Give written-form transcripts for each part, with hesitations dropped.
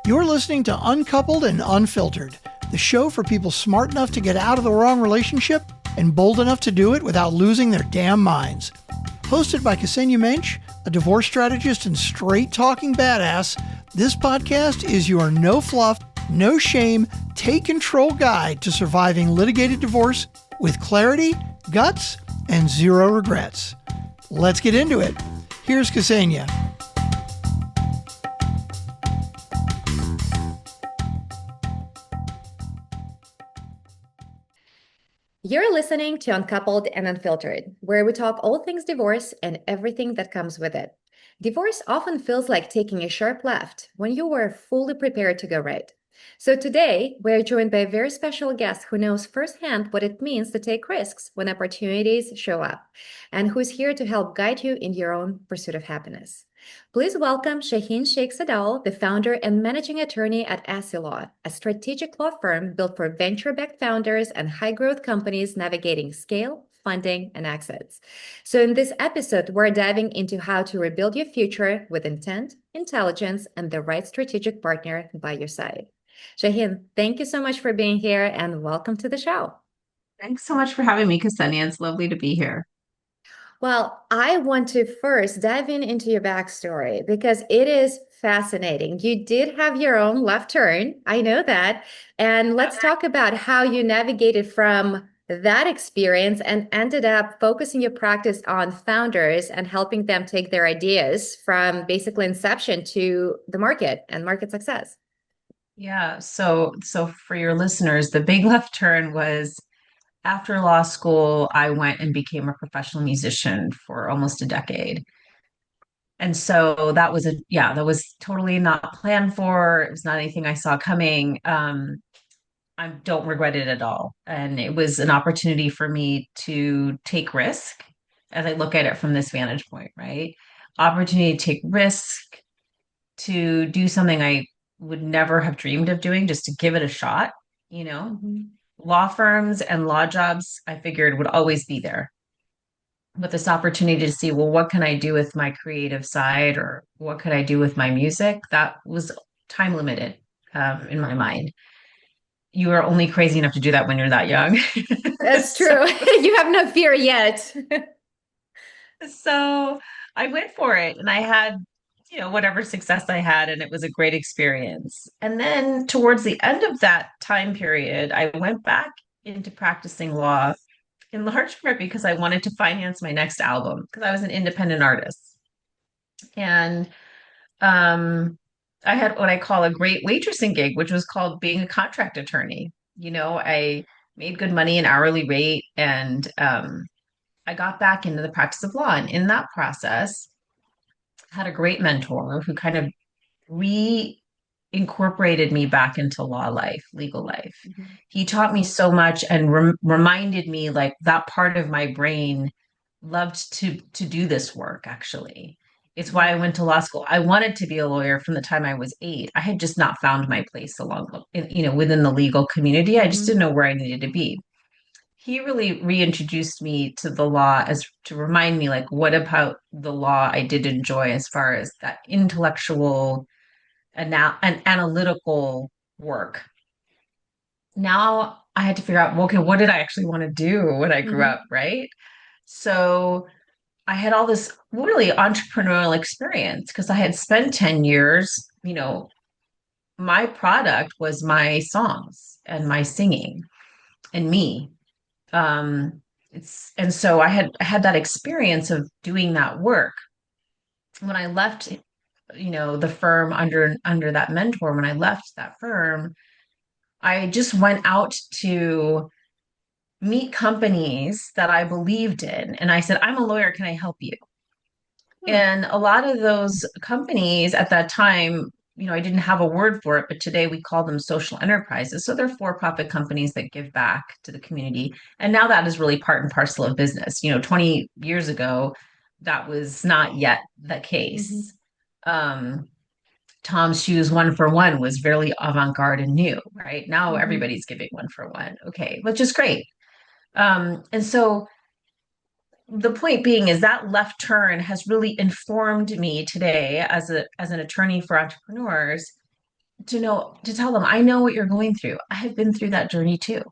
You're listening to Uncoupled and Unfiltered, the show for people smart enough to get out of the wrong relationship and bold enough to do it without losing their damn minds. Hosted by Ksenia Mensch, a divorce strategist and straight-talking badass, this podcast is your no-fluff, no-shame, take-control guide to surviving litigated divorce with clarity, guts, and zero regrets. Let's get into it. Here's Ksenia. You're listening to Uncoupled and Unfiltered, where we talk all things divorce and everything that comes with it. Divorce often feels like taking a sharp left when you were fully prepared to go right. So today, we're joined by a very special guest who knows firsthand what it means to take risks when opportunities show up, and who's here to help guide you in your own pursuit of happiness. Please welcome Shaheen Sheikh Sadal, the founder and managing attorney at Assi Law, a strategic law firm built for venture-backed founders and high-growth companies navigating scale, funding, and exits. So in this episode, we're diving into how to rebuild your future with intent, intelligence, and the right strategic partner by your side. Shaheen, thank you so much for being here and welcome to the show. Thanks so much for having me, Ksenia. It's lovely to be here. Well, I want to first dive into your backstory because it is fascinating. You did have your own left turn. I know that. And let's talk about how you navigated from that experience and ended up focusing your practice on founders and helping them take their ideas from basically inception to the market and market success. Yeah, so for your listeners, the big left turn was after law school, I went and became a professional musician for almost a decade. And so that was totally not planned for. It was not anything I saw coming. I don't regret it at all. And it was an opportunity for me to take risk as I look at it from this vantage point, right? Opportunity to take risk, to do something I would never have dreamed of doing, just to give it a shot, you know. Mhm. Law firms and law jobs, I figured would always be there. But this opportunity to see, well, what can I do with my creative side or what could I do with my music? That was time limited in my mind. You are only crazy enough to do that when you're that young. That's So, true. You have no fear yet. so I went for it and I had, whatever success I had, and it was a great experience. And then towards the end of that time period, I went back into practicing law in large part because I wanted to finance my next album because I was an independent artist. And I had what I call a great waitressing gig, which was called being a contract attorney. I made good money, an hourly rate, and I got back into the practice of law. And in that process, I had a great mentor who kind of reincorporated me back into law life, legal life. Mhm. He taught me so much and reminded me like that part of my brain loved to do this work actually. It's why I went to law school. I wanted to be a lawyer from the time I was 8. I had just not found my place within the legal community. I just didn't Mhm. know where I needed to be. He really reintroduced me to the law as to remind me like what about the law I did enjoy as far as that intellectual and analytical work. Now I had to figure out, well, okay, what did I actually want to do when I grew Mhm. up, right? So I had all this really entrepreneurial experience because I had spent 10 years, my product was my songs and my singing and me. And so I had that experience of doing that work. When I left, the firm under that mentor, when I left that firm, I just went out to meet companies that I believed in. And I said, I'm a lawyer. Can I help you? Hmm. And a lot of those companies at that time, I didn't have a word for it, but today we call them social enterprises. So they're for-profit companies that give back to the community. And now that is really part and parcel of business. 20 years ago, that was not yet the Mhm. case. Um, Tom's Shoes one for one was very avant-garde and new, right? Now Mhm. everybody's giving one for one. Okay, which is great. And so the point being is that left turn has really informed me today as an attorney for entrepreneurs to tell them, I know what you're going through. I have been through that journey too.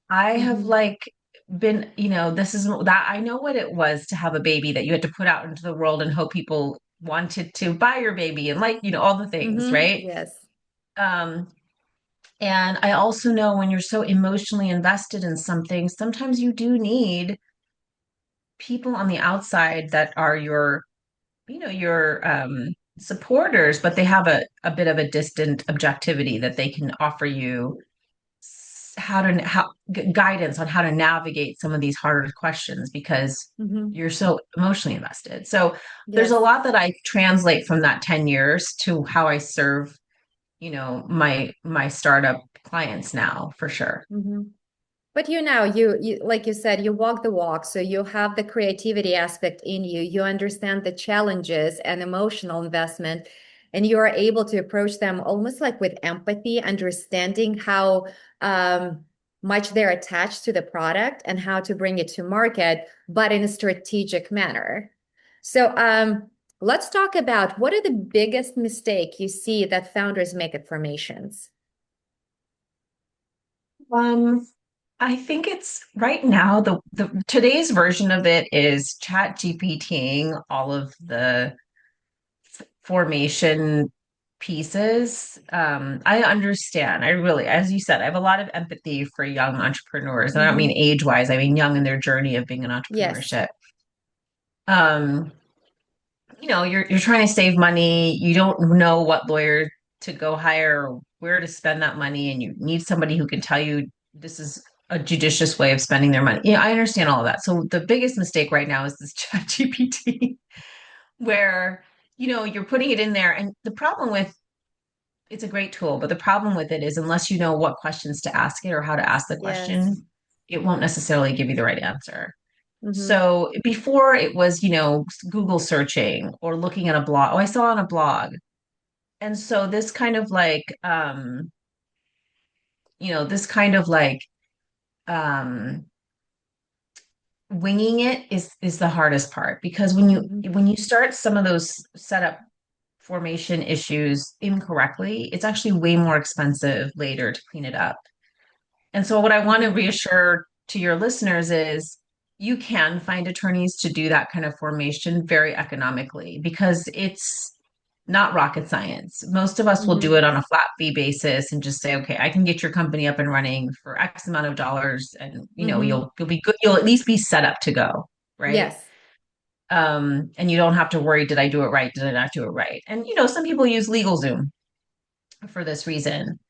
I have Mm-hmm. like been, this is that I know what it was to have a baby that you had to put out into the world and hope people wanted to buy your baby and like, all the things, Mm-hmm. right? Yes. Um, and I also know when you're so emotionally invested in something, sometimes you do need people on the outside that are your supporters, but they have a bit of a distant objectivity that they can offer you guidance on how to navigate some of these harder questions because Mm-hmm. you're so emotionally invested. So there's a Yes. lot that I translate from that 10 years to how I serve, my startup clients now for sure. Mm-hmm. But you like you said, you walk the walk, so you have the creativity aspect in you. You understand the challenges and emotional investment, and you are able to approach them almost like with empathy, understanding how much they're attached to the product and how to bring it to market, but in a strategic manner. So let's talk about what are the biggest mistake you see that founders make at formations? Um, I think it's right now the today's version of it is chat GPTing all of the formation pieces. I understand. I really, as you said, I have a lot of empathy for young entrepreneurs. And I don't mean Mm-hmm. age-wise, I mean young in their journey of being an Yes. entrepreneurship. Um, you're trying to save money. You don't know what lawyer to go hire or where to spend that money, and you need somebody who can tell you this is a judicious way of spending their money. Yeah, I understand all of that. So the biggest mistake right now is this chat GPT where you're putting it in there and the problem with it's a great tool, but the problem with it is unless you know what questions to ask it or how to ask the Yes. question, it won't necessarily give you the right answer. Mm-hmm. So before it was, Google searching or looking at a blog. Oh, I saw on a blog. And so this kind of like um winging it is the hardest part because when you Mm-hmm. when you start some of those setup formation issues incorrectly, it's actually way more expensive later to clean it up. And so, what I want to Mm-hmm. reassure to your listeners is you can find attorneys to do that kind of formation very economically because it's not rocket science. Most of us will do Mm-hmm. it on a flat fee basis and just say, okay, I can get your company up and running for X amount of dollars, and Mm-hmm. you'll be good. You'll at least be set up to go, right? Yes. And you don't have to worry, did I do it right? Did I not do it right? And some people use LegalZoom for this reason.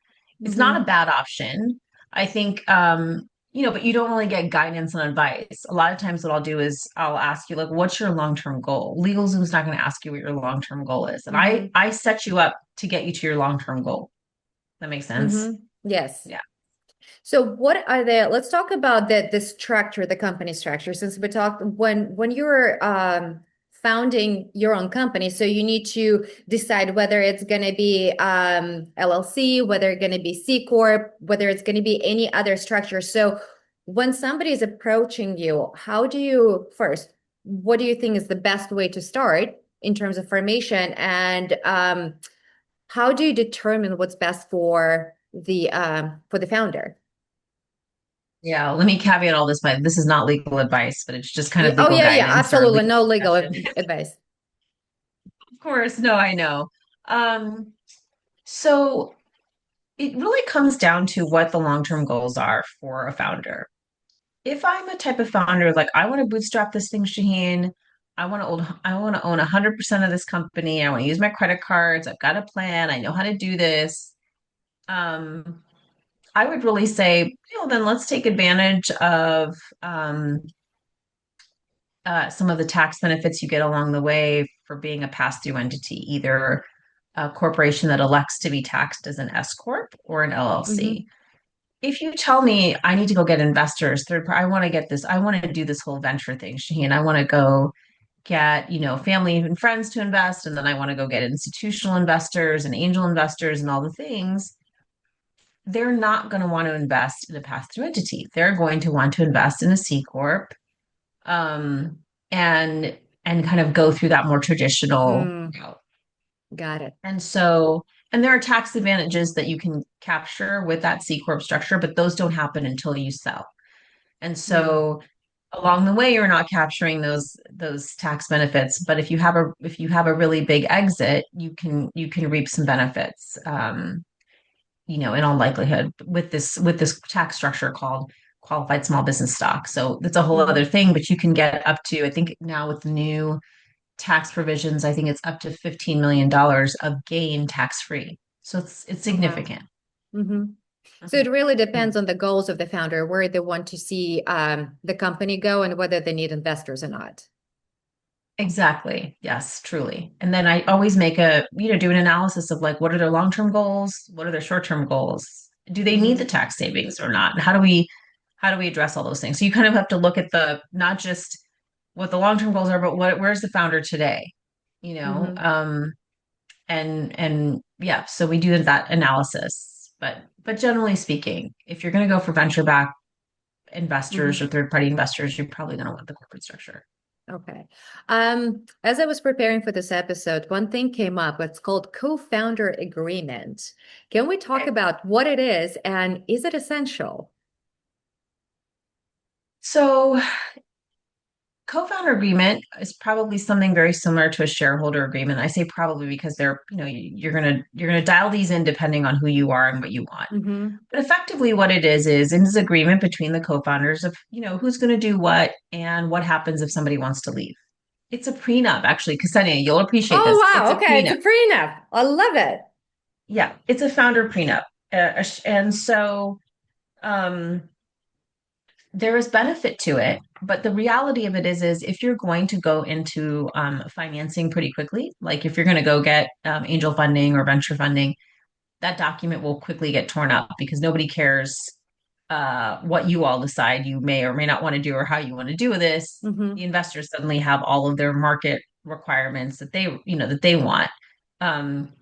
It's not a Mm-hmm. bad option. I think, but you don't really get guidance and advice. A lot of times, what I'll do is I'll ask you, like, what's your long-term goal? LegalZoom's not going to ask you what your long-term goal is. And I, Mm-hmm. I set you up to get you to your long-term goal. That makes sense? Mm-hmm. Yes. Yeah. So what are the, let's talk about the structure, the company structure, since we talked when you're founding your own company, so you need to decide whether it's going to be LLC, whether it's going to be C Corp, whether it's going to be any other structure. So when somebody is approaching you, how do you first, what do you think is the best way to start in terms of formation? And how do you determine what's best for the founder? Yeah. Let me caveat all this by this is not legal advice, but it's just kind Yeah, of oh legal yeah, yeah, guidance or absolutely legal no legal discussion. advice. Of course. No, I know. So it really comes down to what the long-term goals are for a founder. If I'm a type of founder, like I want to bootstrap this thing, Shaheen, I want to own 100% of this company. I want to use my credit cards. I've got a plan. I know how to do this. Um, I would really say, then let's take advantage of some of the tax benefits you get along the way for being a pass-through entity, either a corporation that elects to be taxed as an S corp or an LLC. Hmm. If you tell me I need to go get investors, I want to get this, I want to do this whole venture thing, Shaheen. I want to go get, family and friends to invest, and then I want to go get institutional investors and angel investors and all the things. They're not going to want to invest in a pass-through entity. They're going to want to invest in a C corp, um, and kind of go through that more traditional Mm, route. got it. And so And there are tax advantages that you can capture with that C Corp structure, but those don't happen until you sell. And Mm, so along the way, you're not capturing those tax benefits. But if you have a really big exit, you can reap some benefits. In all likelihood, with this tax structure called qualified small business stock. So that's a whole other mhm. thing, but you can get up to, I think now with the new tax provisions, I think it's up to $15 million of gain tax free. So it's Oh, wow. significant. Hmm. So Mhm. it really Yeah. depends on the goals of the founder, where they want to see the company go and whether they need investors or not. Exactly. Yes, truly. And then I always do an analysis of like, what are their long-term goals? What are their short-term goals? Do they need the Hmm. tax savings or not? And how do we address all those things? So you kind of have to look at the not just what the long-term goals are, but where's the founder today? You know, Hmm. and yeah, so we do that analysis. But generally speaking, if you're going to go for venture-backed investors or Hmm. third-party investors, you're probably going to want the corporate structure. Okay. As I was preparing for this episode, one thing came up. It's called co-founder agreement. Can we talk Okay. about what it is and is it essential? So co-founder agreement is probably something very similar to a shareholder agreement. I say probably because you're gonna dial these in depending on who you are and what you want. Hmm. But effectively what it is an agreement between the co-founders of, who's gonna do what and what happens if somebody wants to leave. It's a prenup, actually, Ksenia, you'll appreciate this. Oh, It's wow. a Okay. It's a prenup. prenup. I love it. Yeah, it's a founder prenup. And so um there is benefit to it, but the reality of it is if you're going to go into financing pretty quickly, like if you're going to go get angel funding or venture funding, that document will quickly get torn up because nobody cares what you all decide you may or may not want to do or how you want to do this. The Hmm. investors suddenly have all of their market requirements that they want. Um,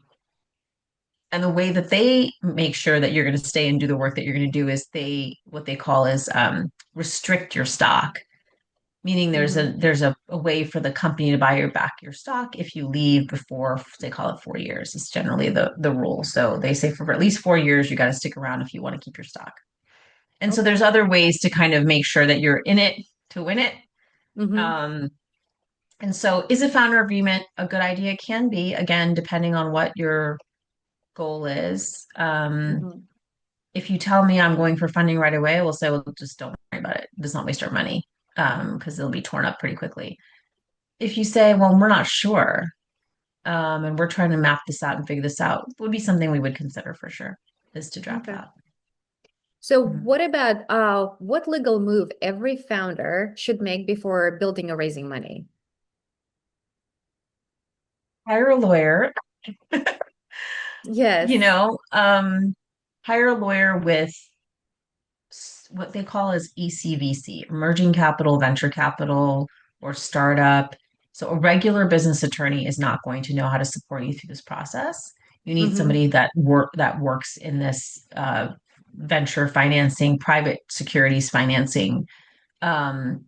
and the way that they make sure that you're going to stay and do the work that you're going to do is what they call is restrict your stock, meaning there's a Hmm. there's a way for the company to buy your stock if you leave before, they call it 4 years. It's generally the rule. So they say for at least 4 years you got to stick around if you want to keep your stock. And so Okay. there's other ways to kind of make sure that you're in it to win it. Hmm. Um, and so is a founder agreement a good idea? It can be, again, depending on what your goal is. Hmm. If you tell me I'm going for funding right away, we'll say, well, just don't worry about it. Let's not waste our money because it'll be torn up pretty quickly. If you say, well, we're not sure, and we're trying to map this out and figure this out, would be something we would consider for sure, is to draft Okay. that. So Mhm. what about what legal move every founder should make before building or raising money? Hire a lawyer, you Yes. know, hire a lawyer with what they call as ECVC, emerging capital, venture capital, or startup. So a regular business attorney is not going to know how to support you through this process. You need Hmm. somebody that works in this venture financing, private securities financing. Um,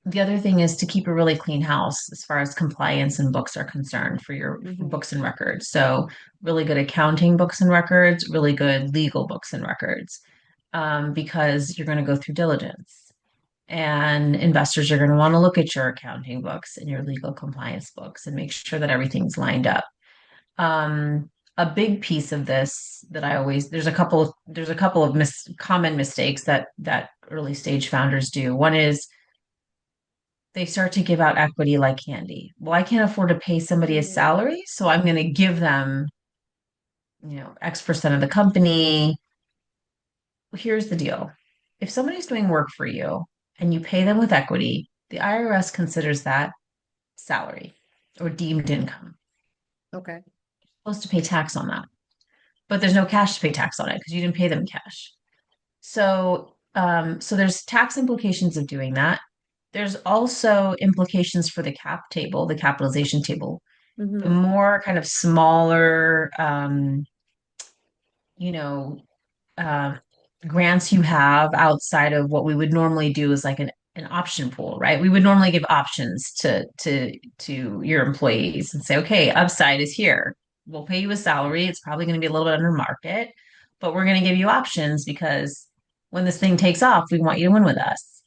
the other thing is to keep a really clean house as far as compliance and books are concerned for Hmm. books and records. So really good accounting books and records, really good legal books and records, because you're going to go through diligence. And investors are going to want to look at your accounting books and your legal compliance books and make sure that everything's lined up. A big piece of this that there's a couple of common mistakes that early stage founders do. One is they start to give out equity like candy. Well, I can't afford to pay somebody a Mm. salary, so I'm going to give them, X percent of the company. Here's the deal. If somebody's doing work for you and you pay them with equity, the IRS considers that salary or deemed income. Okay. You're supposed to pay tax on that, but there's no cash to pay tax on it because you didn't pay them cash. So there's tax implications of doing that. There's also implications for the cap table, the capitalization table. The Hmm. more kind of smaller, you know, uh, grants you have outside of what we would normally do is like an option pool, right? We would normally give options to your employees and say, okay, upside is here. we'll pay you a salary. It's probably going to be a little bit under market, but we're going to give you options because when this thing takes off, we want you to win with us.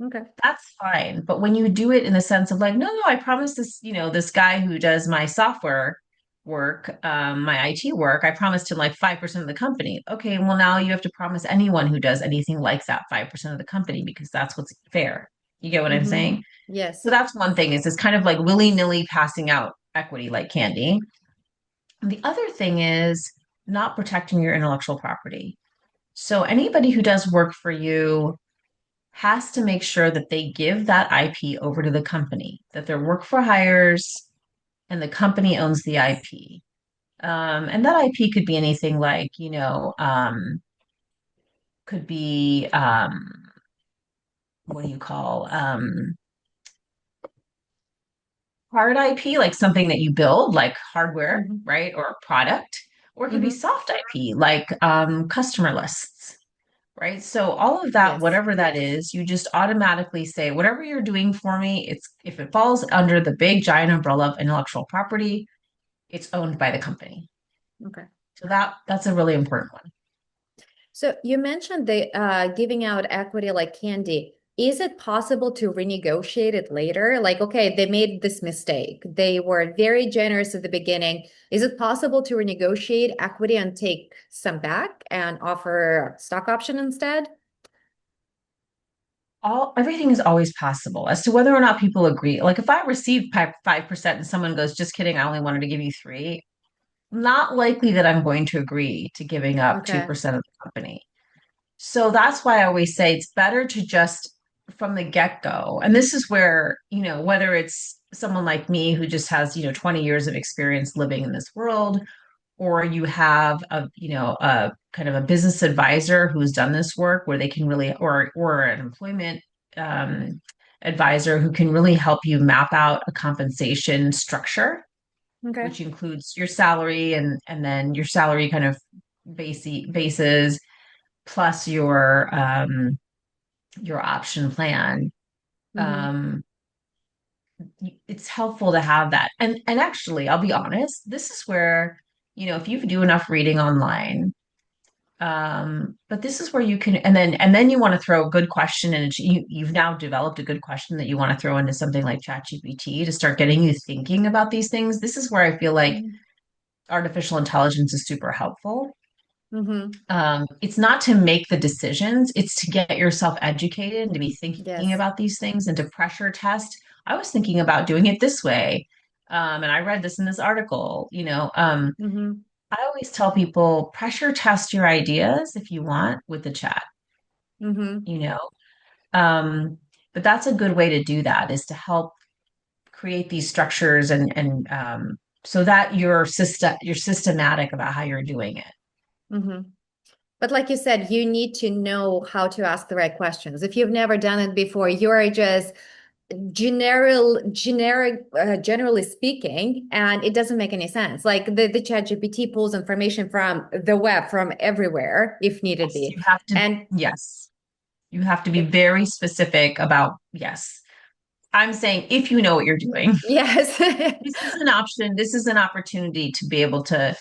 Okay. That's fine. But when you do it in the sense of like, no, no, I promise this, this guy who does my software work, my IT work, I promised him like 5% of the company. Okay, well, now you have to promise anyone who does anything like that 5% of the company because that's what's fair. You get what I'm Mm-hmm. saying? So Yes. that's one thing is it's kind of like willy-nilly passing out equity like candy. The other thing is not protecting your intellectual property. So anybody who does work for you has to make sure that they give that IP over to the company, that they're work for hires and the company owns the IP. And that IP could be anything like, could be what do you call hard IP, like something that you build, like hardware, Mm-hmm. right? Or product, or it could be Mm-hmm. soft IP, like customer lists. Right. So all of that, Yes. whatever that is, you just automatically say, whatever you're doing for me, it's if it falls under the big giant umbrella of intellectual property, it's owned by the company. Okay. So that's a really important one. So you mentioned the giving out equity like candy. Is it possible to renegotiate it later? Like, okay, they made this mistake. They were very generous at the beginning. Is it possible to renegotiate equity and take some back and offer stock option instead? Everything is always possible as to whether or not people agree. Like if I receive 5% and someone goes, just kidding, I only wanted to give you three, not likely that I'm going to agree to giving up Okay. 2% of the company. So that's why I always say it's better to just from the get-go. And this is where, whether it's someone like me who just has, 20 years of experience living in this world, or you have a kind of a business advisor who's done this work where they can really, or an employment advisor who can really help you map out a compensation structure, Okay. which includes your salary and then your salary kind of bases plus your option plan. Mm-hmm. Um, it's helpful to have that. And actually, I'll be honest, this is where, if you do enough reading online, but this is where you can, and then you want to throw a good question and you've now developed a good question that you want to throw into something like ChatGPT to start getting you thinking about these things. This is where I feel like artificial intelligence is super helpful. Mm-hmm. It's not to make the decisions, it's to get yourself educated and to be thinking Yes. about these things and to pressure test. I was thinking about doing it this way. And I read this in this article, Mm-hmm. I always tell people pressure test your ideas if you want with the chat, Mm-hmm. you know. Um, but that's a good way to do that is to help create these structures and so that you're systematic about how you're doing it. Mm-hmm. But like you said, you need to know how to ask the right questions. If you've never done it before, you're just generally speaking, and it doesn't make any sense. Like the chat GPT pulls information from the web from everywhere if needed Yes, be. And yes. You have to be it, very specific about, yes. I'm saying if you know what you're doing, yes. this is an option, this is an opportunity to be able to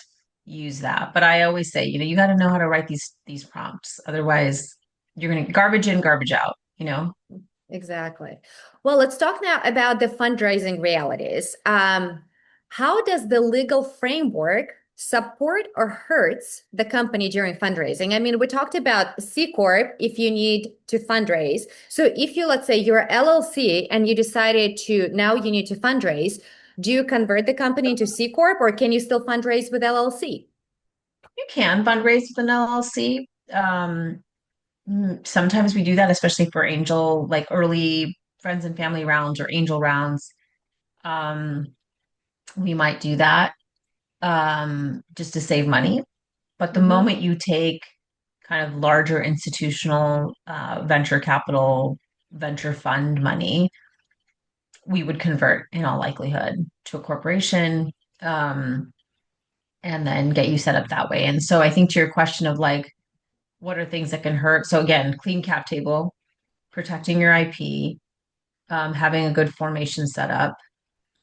use that. But I always say, you got to know how to write these prompts. Otherwise, you're going to garbage in, garbage out. Exactly. Well, let's talk now about the fundraising realities. How does the legal framework support or hurts the company during fundraising? I mean, we talked about C Corp if you need to fundraise. So if you, let's say you're LLC and you decided to now you need to fundraise, do you convert the company into C Corp or can you still fundraise with LLC? You can fundraise with an LLC. Sometimes we do that, especially for angel, like early friends and family rounds or angel rounds. Um, we might do that just to save money. But the Mm-hmm. moment you take kind of larger institutional venture capital, venture fund money, we would convert in all likelihood to a corporation and then get you set up that way. And so I think to your question of like, what are things that can hurt? So again, clean cap table, protecting your IP, having a good formation setup,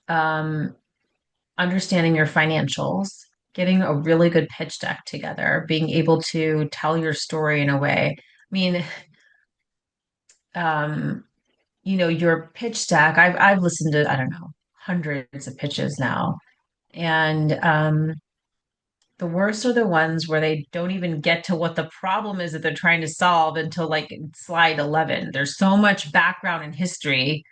um, understanding your financials. getting a really good pitch deck together, being able to tell your story in a way. I mean, um, your pitch deck, I've listened to, I don't know, hundreds of pitches now. And the worst are the ones where they don't even get to what the problem is that they're trying to solve until like slide 11. There's so much background and history.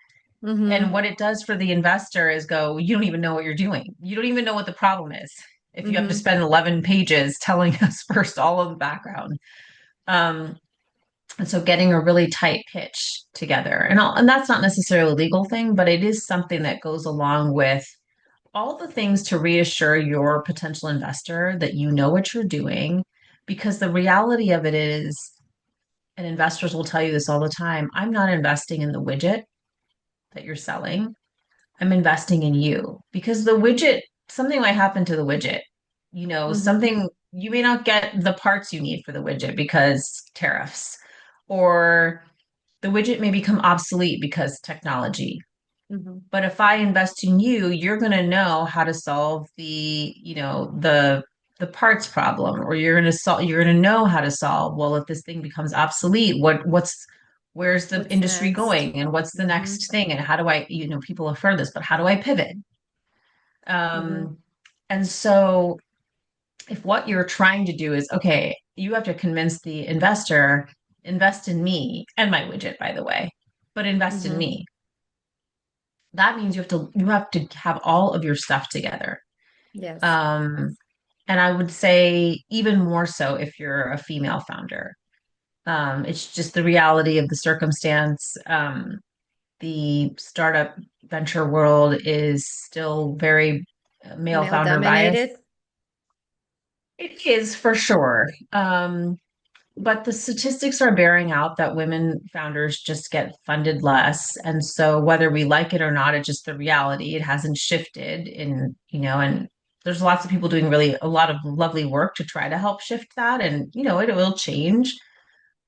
And Mm-hmm. what it does for the investor is go, you don't even know what you're doing. You don't even know what the problem is. If you have to Mm-hmm. spend 11 pages telling us first all of the background. Um, and so getting a really tight pitch together. And that's not necessarily a legal thing, but it is something that goes along with all the things to reassure your potential investor that you know what you're doing. Because the reality of it is, and investors will tell you this all the time, I'm not investing in the widget that you're selling. I'm investing in you because the widget, something might happen to the widget. Mm-hmm. Something you may not get the parts you need for the widget because tariffs, or the widget may become obsolete because technology. Mm-hmm. But if I invest in you, you're going to know how to solve the parts problem, or you're going to know how to solve, well, if this thing becomes obsolete, where's the What's industry next? going and what's the Mm-hmm. next thing and how do I, people have heard this, but how do I pivot? Mm-hmm. Um, and so if what you're trying to do is, okay, you have to convince the investor, invest in me and my widget, by the way, but invest in Mm-hmm. me. That means you have to have all of your stuff together. Yes. Um, and I would say even more so if you're a female founder. It's just the reality of the circumstance. The startup venture world is still very male Male founder bias. dominated. It is for sure. But the statistics are bearing out that women founders just get funded less. And so whether we like it or not, it's just the reality. It hasn't shifted and there's lots of people doing really a lot of lovely work to try to help shift that. And, it will change.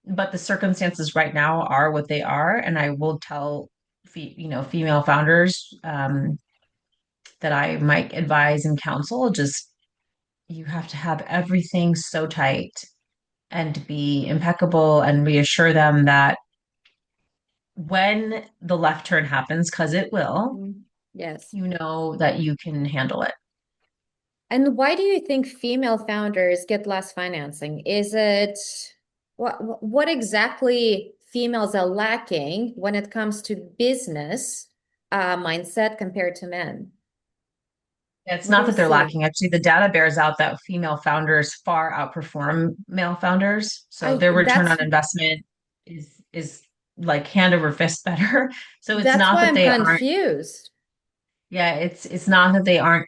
But the circumstances right now are what they are. And I will tell, female founders that I might advise and counsel, just you have to have everything so tight and be impeccable and reassure them that when the left turn happens, because it will, Mm-hmm. Yes. you know that you can handle it. And why do you think female founders get less financing? Is it what exactly females are lacking when it comes to business mindset compared to men? It's What do not you that they're see? lacking. Actually, the data bears out that female founders far outperform male founders. So I their return that's on investment is like hand over fist better. So it's that's not why that I'm they aren't, confused. yeah, it's not that they aren't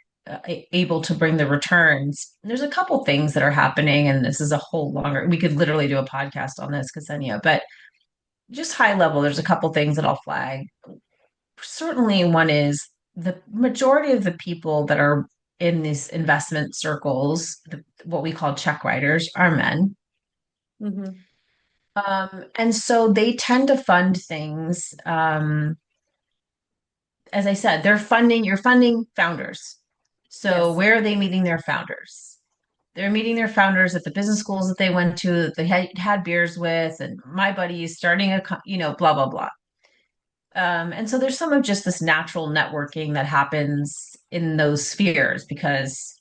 able to bring the returns. There's a couple things that are happening, and this is a whole longer, we could literally do a podcast on this, Ksenia, but just high level, there's a couple things that I'll flag. Certainly, one is the majority of the people that are in these investment circles, what we call check writers, are men. Hmm. And so they tend to fund things. As I said, you're funding founders. So Yes. where are they meeting their founders? They're meeting their founders at the business schools that they went to, that they had beers with, and my buddy is starting blah, blah, blah. And so there's some of just this natural networking that happens in those spheres because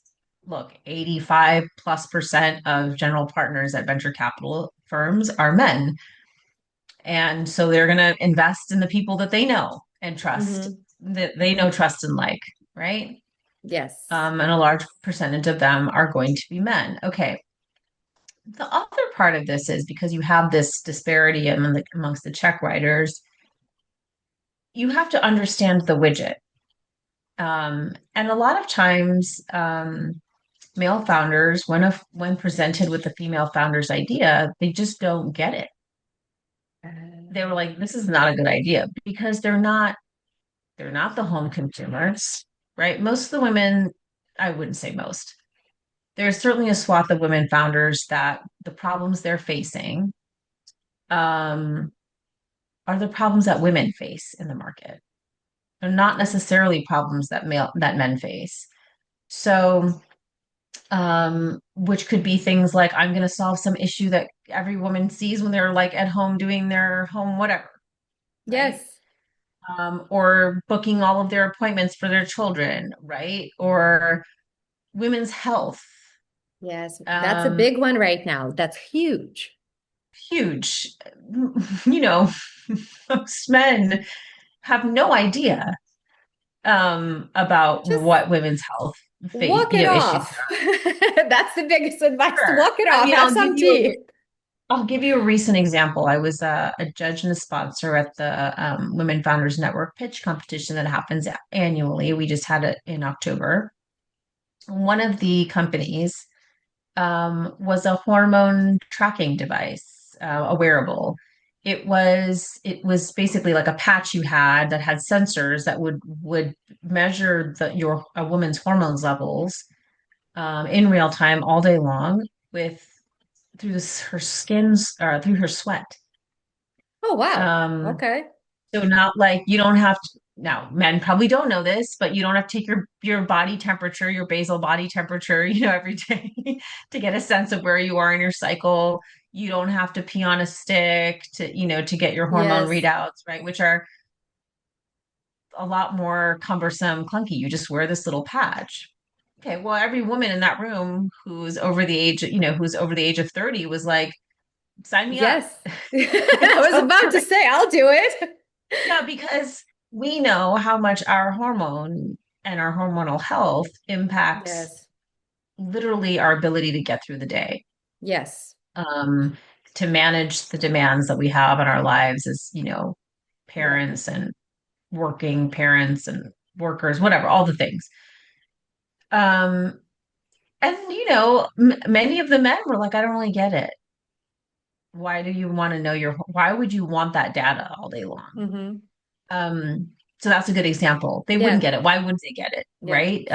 look, 85+% of general partners at venture capital firms are men. And so they're going to invest in the people that they know and trust, Hmm. that they know, trust, and like, right? Yes. And a large percentage of them are going to be men. Okay. The other part of this is because you have this disparity amongst the check writers, you have to understand the widget. And a lot of times, male founders, when presented with the female founder's idea, they just don't get it. They were like, "This is not a good idea," because they're not the home consumers, right? Most of the women, I wouldn't say most. There's certainly a swath of women founders that the problems they're facing um, are the problems that women face in the market. They're not Okay. necessarily problems that men face. So which could be things like I'm going to solve some issue that every woman sees when they're like at home doing their home whatever, right? Yes. Or booking all of their appointments for their children, right? Or women's health. Yes. That's a Um, big one right now. That's huge. huge. You know, most men have no idea about Just what women's health walk it issues off. That's the biggest advice. are. Walk it I off. mean, Have some tea. I'll give you a recent example. I was a judge and a sponsor at the Women Founders Network pitch competition that happens annually. We just had it in October. One of the companies was a hormone tracking device, a wearable. It was basically like a patch you had that had sensors that would measure your a woman's hormones levels in real time all day long with her skin's through her sweat. Oh, wow. Um, Okay. so not like you don't have to, now men probably don't know this, but you don't have to take your body temperature, your basal body temperature, every day to get a sense of where you are in your cycle. You don't have to pee on a stick to get your hormone Yes. readouts, right? Which are a lot more cumbersome, clunky. You just wear this little patch. Okay, well, every woman in that room who's over the age of 30 was like, sign me up. Yes. I was about to say, I'll do it. Yeah, because we know how much our hormone and our hormonal health impacts Yes. literally our ability to get through the day, Yes. um, to manage the demands that we have in our lives as, Yeah. parents and working parents and workers, whatever, all the things. Um, and, many of the men were like, I don't really get it. Why do you want to know why would you want that data all day long? Mm-hmm. Um, so that's a good example. They wouldn't Yeah. get it. Why would they get it? Yeah. Right?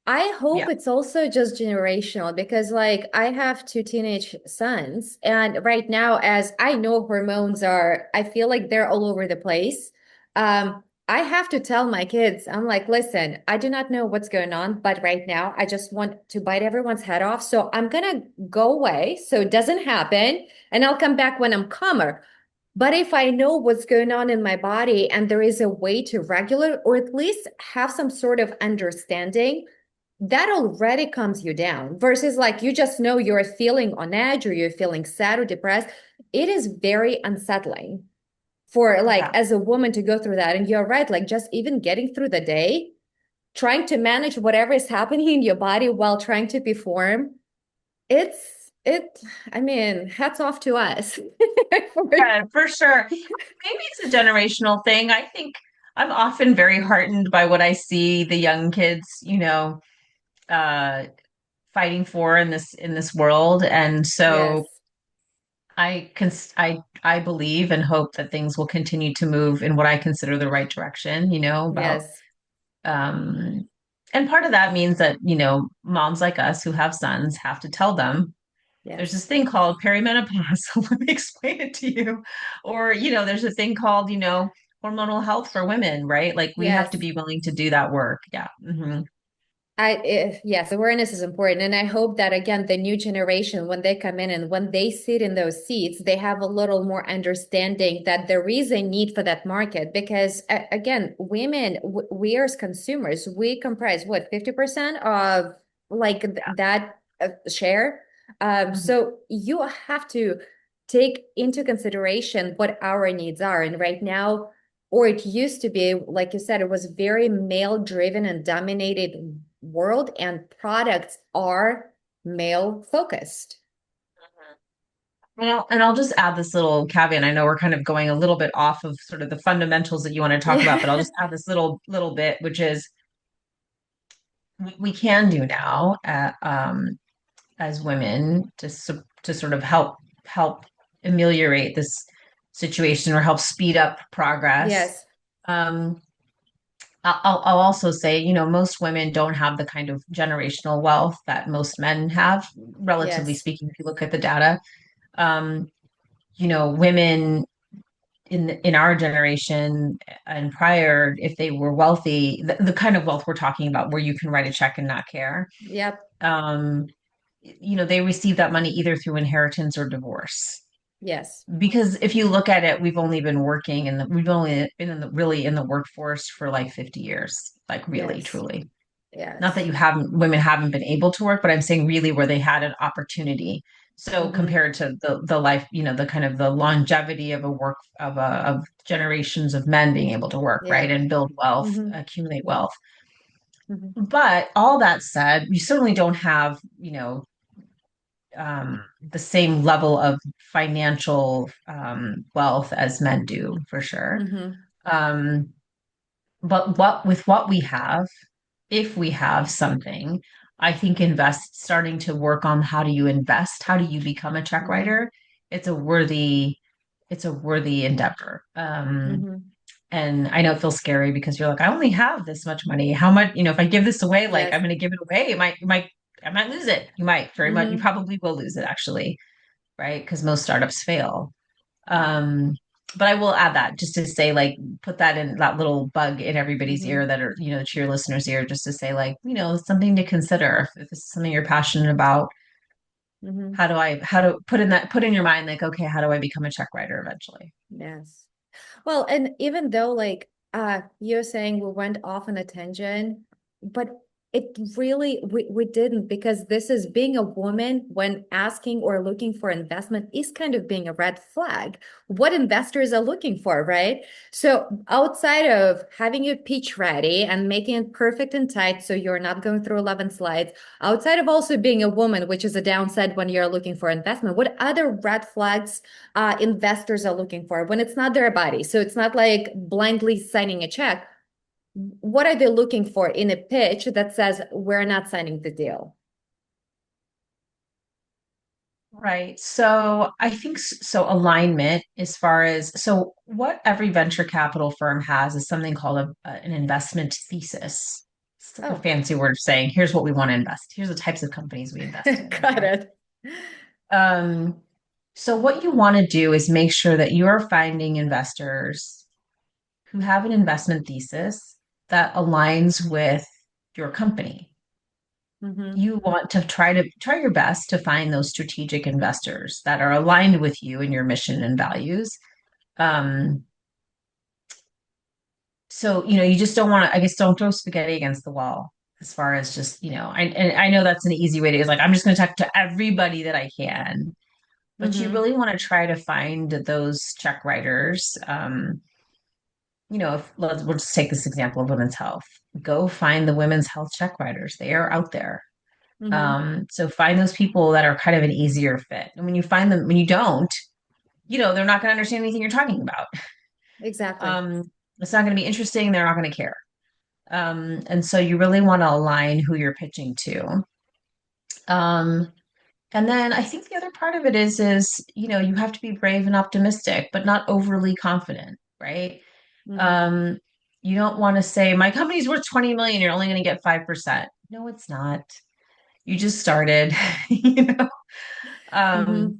I hope Yeah. it's also just generational because, like, I have two teenage sons, and right now, as I know hormones are, I feel like they're all over the place. I have to tell my kids, I'm like, listen, I do not know what's going on, but right now, I just want to bite everyone's head off. So I'm gonna go away so it doesn't happen, and I'll come back when I'm calmer. But if I know what's going on in my body and there is a way to regulate or at least have some sort of understanding, that already calms you down versus like you just know you're feeling on edge or you're feeling sad or depressed. It is very unsettling for like Yeah. as a woman to go through that. And you're right, like just even getting through the day, trying to manage whatever is happening in your body while trying to perform. It, I mean, hats off to us. Yeah, for sure. Maybe it's a generational thing. I think I'm often very heartened by what I see the young kids, uh, fighting for in this world. And so Yes, I believe and hope that things will continue to move in what I consider the right direction, about yes, um and part of that means that, moms like us who have sons have to tell them there's this yes, thing called perimenopause. So let me explain it to you. Or, there's a thing called, hormonal health for women, right? Like we have to yes. be willing to do that work. Yeah. Yes, awareness is important. And I hope that again, the new generation, when they come in and when they sit in those seats, they have a little more understanding that there is a need for that market. Because again, women, we are as consumers, we comprise what, 50% of like that share. Mhm. So you have to take into consideration what our needs are. And right now, or it used to be, like you said, it was very male driven and dominated world, and products are male focused. And I'll just add this little caveat. I know we're kind of going a little bit off of sort of the fundamentals that you want to talk about, but I'll Yeah. just add this little bit, which is we can do now, as women to sort of help ameliorate this situation or help speed up progress. Yes. Um, I'll also say, most women don't have the kind of generational wealth that most men have, relatively Yes. speaking, if you look at the data. Um, women in our generation and prior, if they were wealthy, the kind of wealth we're talking about, where you can write a check and not care, Yep. um, they receive that money either through inheritance or divorce. Yes. Because if you look at it, we've only been working and we've only been really in the workforce for like 50 years, like really, Yes. truly. Not that Yes. women haven't been able to work, but I'm saying really where they had an opportunity. So Mm-hmm. compared to the life, the kind of the longevity of a work of generations of men being able to work, right, Yeah. and build wealth, Mm-hmm. accumulate wealth. Mm-hmm. But all that said, we certainly don't have, the same level of financial wealth as men do, for sure. Mm-hmm. Um, but what we have, if we have something, I think starting to work on how do you invest, how do you become a check Mm-hmm. writer? It's a worthy, it's a worthy endeavor. Mm-hmm. And I know it feels scary because you're like, I only have this much money. How much, if I give this away, like I'm Yes. going to give it away, I might lose it. You might very much, you Mm-hmm. probably will lose it actually, right? Because most startups fail. Um, but I will add that just to say, like, put that in that little bug in everybody's Mm-hmm. ear that are, to your listeners' ear, just to say, like, something to consider. If this is something you're passionate about, Mm-hmm. how to put in your mind, like, okay, how do I become a check writer eventually? Yes. Well, and even though like you're saying we went off on a tangent, but it really we didn't, because this is being a woman when asking or looking for investment is kind of being a red flag. What investors are looking for, right? So outside of having your pitch ready and making it perfect and tight so you're not going through 11 slides, outside of also being a woman, which is a downside when you're looking for investment, what other red flags investors are looking for when it's not their body? So it's not like blindly signing a check. What are they looking for in a pitch that says we're not signing the deal? Right. So I think so alignment as far as so what every venture capital firm has is something called an investment thesis. It's like a Oh, fancy word of saying, here's what we want to invest. Here's the types of companies we invest in. got Okay. it. Um, so what you want to do is make sure that you're finding investors who have an investment thesis that aligns with your company. Mm-hmm. You want to try your best to find those strategic investors that are aligned with you and your mission and values. Um, so you just don't want to, I guess, don't throw spaghetti against the wall as far as just, and I know that's an easy way to, is like, I'm just going to talk to everybody that I can, but you Mm-hmm. really want to try to find those check writers. If we'll just take this example of women's health, go find the women's health check writers. They are out there. Mm-hmm. So find those people that are kind of an easier fit. And when you find them, when you don't, they're not going to understand anything you're talking about. Exactly. Um, it's not going to be interesting. They're not going to care. And so you really want to align who you're pitching to. Um, and then I think the other part of it is, you have to be brave and optimistic, but not overly confident, right? Mm-hmm. Um, you don't want to say, my company's worth 20 million, you're only going to get 5%. No, it's not. You just started, you know. Um, Mm-hmm.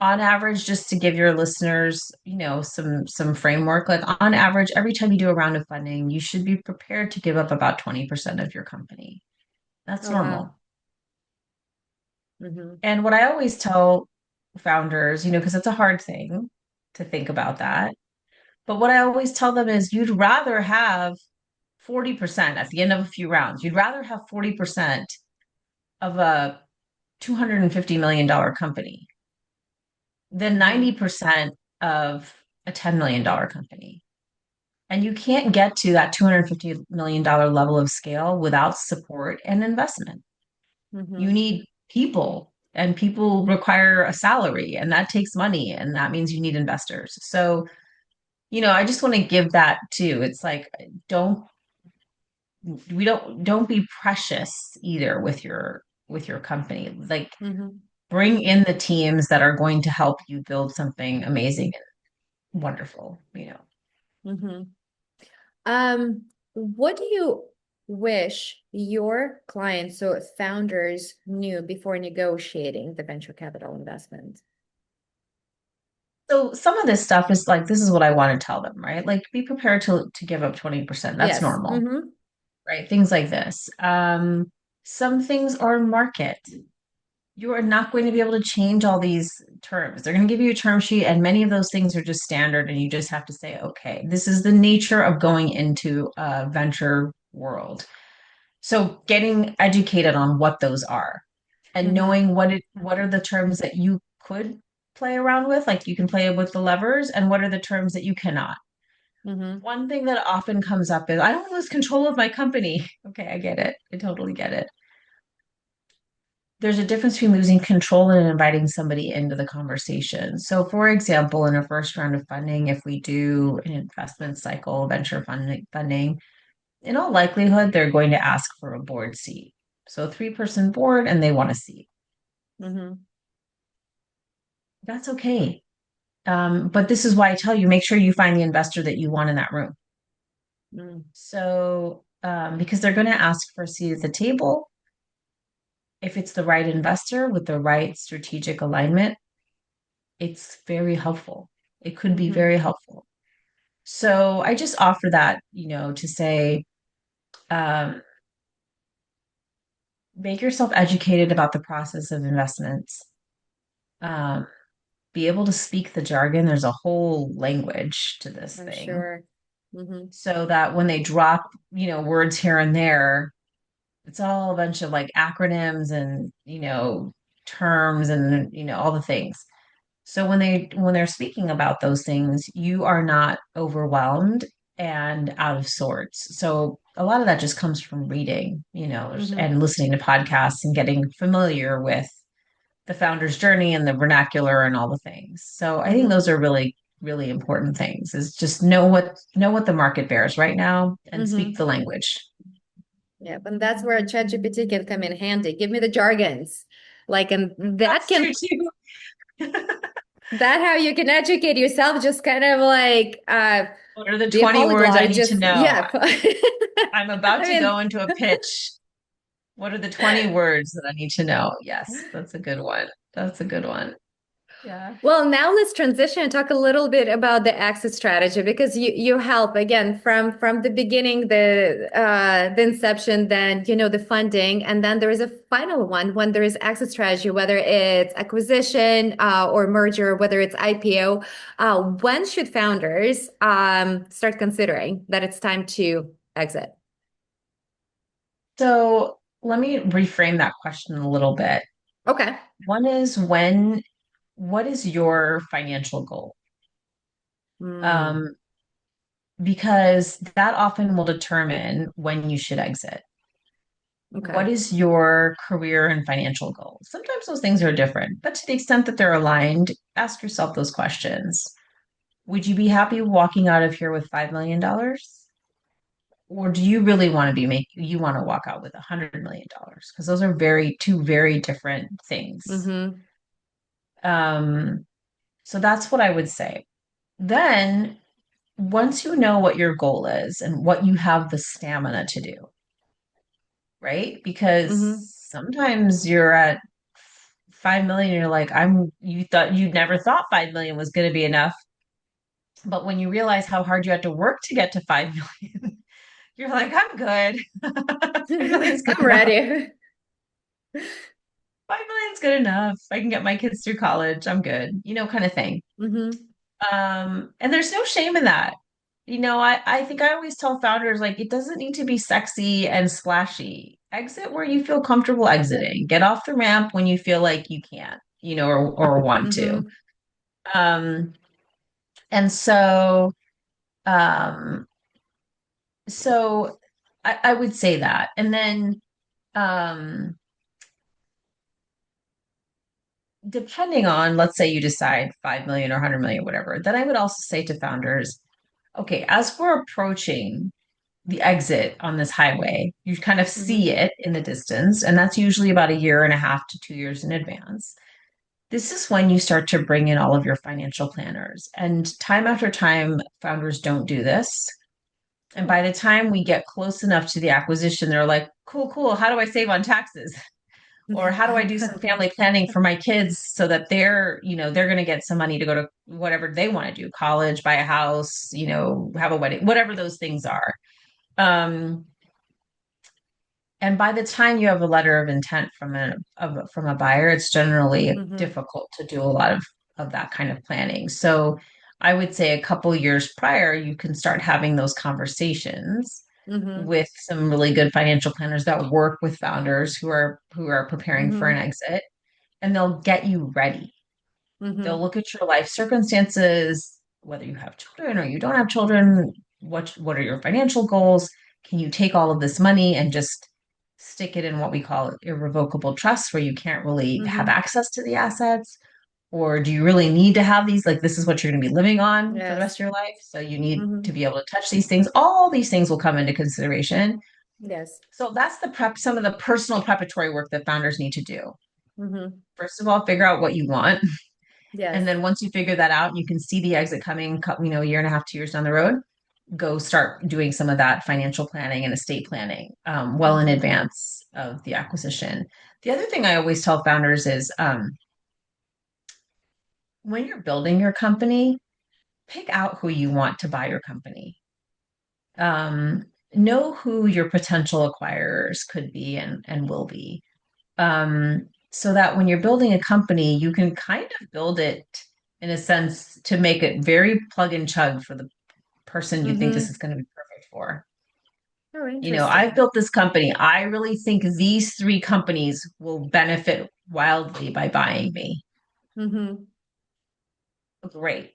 on average, just to give your listeners, some framework, like on average, every time you do a round of funding, you should be prepared to give up about 20% of your company. That's Oh, wow. normal. Mm-hmm. And what I always tell founders, because it's a hard thing to think about that, but what I always tell them is you'd rather have 40% at the end of a few rounds. You'd rather have 40% of a $250 million company than Mm-hmm. 90% of a $10 million company. And you can't get to that $250 million level of scale without support and investment. You Mm-hmm. need people, and people require a salary, and that takes money, and that means you need investors. So, I just want to give that too. It's like, don't don't be precious either with your company. Like, Mm-hmm. bring in the teams that are going to help you build something amazing and wonderful. Mm-hmm. What do you wish your clients, so founders, knew before negotiating the venture capital investment? So some of this stuff is like, this is what I want to tell them, right? Like be prepared to give up 20%. That's Yes. normal, right? Things like this. Some things are market. You are not going to be able to change all these terms. They're going to give you a term sheet, and many of those things are just standard, and you just have to say, okay, this is the nature of going into a venture world. So getting educated on what those are and Mm-hmm. knowing what are the terms that you could play around with, like you can play with the levers, and what are the terms that you cannot. Mm-hmm. One thing that often comes up is I don't lose control of my company. Okay, I get it. I totally get it. There's a difference between losing control and inviting somebody into the conversation. So, for example, in a first round of funding, if we do an investment cycle, venture funding, in all likelihood, they're going to ask for a board seat. So, a three-person board, and they want a seat. Mm-hmm. That's okay. But this is why I tell you, make sure you find the investor that you want in that room. Mm-hmm. So, because they're going to ask for a seat at the table, if it's the right investor with the right strategic alignment, it's very helpful. It could be Mm-hmm. very helpful. So I just offer that, to say, um, make yourself educated about the process of investments. Um, be able to speak the jargon. There's a whole language to this I'm thing, sure. Mm-hmm. so that when they drop, words here and there, it's all a bunch of like acronyms and, terms and, all the things. So when they're speaking about those things, you are not overwhelmed and out of sorts. So a lot of that just comes from reading, Mm-hmm. and listening to podcasts and getting familiar with the founder's journey and the vernacular and all the things. So I think Mm-hmm. those are really, really important things is just know what the market bears right now and speak Mm-hmm. the language. Yeah, and that's where ChatGPT can come in handy. Give me the jargons. Like, and that That's can true too. that how you can educate yourself, just kind of like What are the be a 20 words I polyglot, need to just know? yeah. I'm about I to go mean, into a pitch. What are the 20 words that I need to know? Yes, that's a good one. That's a good one. Yeah. well, now let's transition and talk a little bit about the exit strategy because you help again from the beginning, the inception, then the funding, and then there is a final one when there is exit strategy, whether it's acquisition or merger, whether it's IPO. When should founders start considering that it's time to exit? So let me reframe that question a little bit. Okay. One is what is your financial goal? Hmm. Um, because that often will determine when you should exit. Okay. What is your career and financial goal? Sometimes those things are different, but to the extent that they're aligned, ask yourself those questions. Would you be happy walking out of here with $5 million? Or do you really want to you want to walk out with $100 million? Because those are two very different things. Mm-hmm. Um, so that's what I would say. Then, once you know what your goal is and what you have the stamina to do, right? Because Mm-hmm. sometimes you're at 5 million, you're like, you never thought 5 million was going to be enough. But when you realize how hard you had to work to get to 5 million, you're like, I'm good. 5 million is good I'm enough. ready. 5 million is good enough. I can get my kids through college. I'm good, kind of thing. Mm-hmm. And there's no shame in that. I think I always tell founders like it doesn't need to be sexy and splashy. Exit where you feel comfortable exiting. Get off the ramp when you feel like you can, or want to. Mm-hmm. Um, and so, um, so I would say that. And then, um, depending on, let's say you decide 5 million or 100 million, whatever, then I would also say to founders, okay, as we're approaching the exit on this highway, you kind of see Mm-hmm. it in the distance, and that's usually about a year and a half to 2 years in advance. This is when you start to bring in all of your financial planners. And time after time, founders don't do this. And by the time we get close enough to the acquisition, they're like, cool, cool. How do I save on taxes? Or how do I do some family planning for my kids so that they're going to get some money to go to whatever they want to do, college, buy a house, have a wedding, whatever those things are. Um, and by the time you have a letter of intent from a buyer, it's generally Mm-hmm. difficult to do a lot of that kind of planning. So I would say a couple years prior, you can start having those conversations Mm-hmm. with some really good financial planners that work with founders who are preparing for an Mm-hmm. exit, and they'll get you ready. They'll Mm-hmm. look at your life circumstances, whether you have children or you don't have children, what are your financial goals? Can you take all of this money and just stick it in what we call irrevocable trust, where you can't really have Mm-hmm. access to the assets? Or do you really need to have these? Like, this is what you're going to be living on for the rest Yes. of your life. So you need Mm-hmm. to be able to touch these things. All these things will come into consideration. Yes. So that's some of the personal preparatory work that founders need to do. Mm-hmm. First of all, figure out what you want. And Yes. then once you figure that out, you can see the exit coming, a year and a half, 2 years down the road. Go start doing some of that financial planning and estate planning well in Mm-hmm. advance of the acquisition. The other thing I always tell founders is when you're building your company, pick out who you want to buy your company. Know who your potential acquirers could be and will be. So that when you're building a company, you can kind of build it in a sense to make it very plug and chug for the person you think this Mm-hmm. is going to be perfect for. Oh, I've interesting. built this company. I really think these three companies will benefit wildly by buying me. Mm-hmm. Great.